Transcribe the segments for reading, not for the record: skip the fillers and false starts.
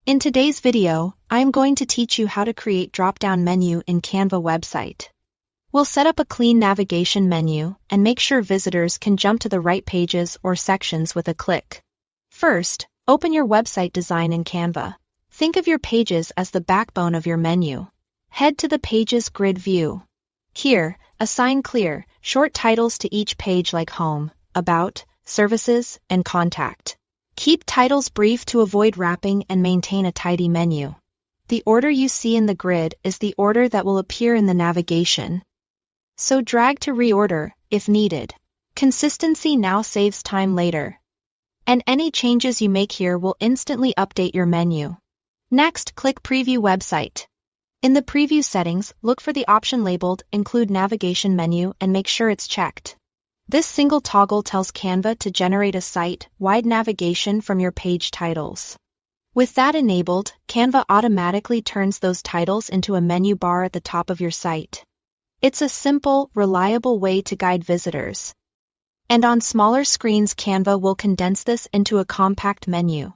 In today's video, I am going to teach you how to create drop-down menu in Canva website. We'll set up a clean navigation menu and make sure visitors can jump to the right pages or sections with a click. First, open your website design in Canva. Think of your pages as the backbone of your menu. Head to the Pages grid view. Here, assign clear, short titles to each page like Home, About, Services, and Contact. Keep titles brief to avoid wrapping and maintain a tidy menu. The order you see in the grid is the order that will appear in the navigation. So drag to reorder, if needed. Consistency now saves time later. And any changes you make here will instantly update your menu. Next, click Preview Website. In the preview settings, look for the option labeled Include Navigation Menu and make sure it's checked. This single toggle tells Canva to generate a site-wide navigation from your page titles. With that enabled, Canva automatically turns those titles into a menu bar at the top of your site. It's a simple, reliable way to guide visitors. And on smaller screens, Canva will condense this into a compact menu.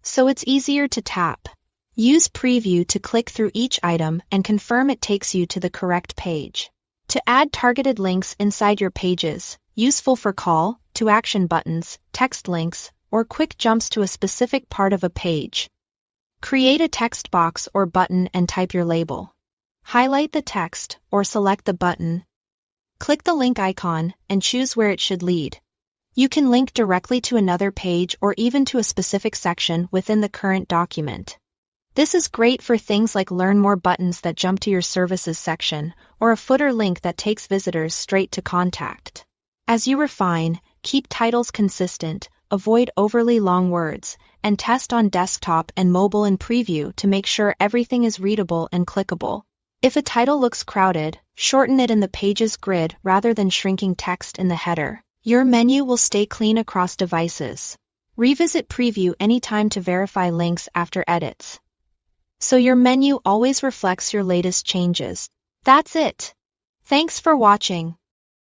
So it's easier to tap. Use Preview to click through each item and confirm it takes you to the correct page. To add targeted links inside your pages, useful for call to action buttons, text links, or quick jumps to a specific part of a page. Create a text box or button and type your label. Highlight the text or select the button. Click the link icon and choose where it should lead. You can link directly to another page or even to a specific section within the current document. This is great for things like Learn More buttons that jump to your services section, or a footer link that takes visitors straight to Contact. As you refine, keep titles consistent, avoid overly long words, and test on desktop and mobile in Preview to make sure everything is readable and clickable. If a title looks crowded, shorten it in the Pages grid rather than shrinking text in the header. Your menu will stay clean across devices. Revisit Preview anytime to verify links after edits. So your menu always reflects your latest changes. That's it. Thanks for watching.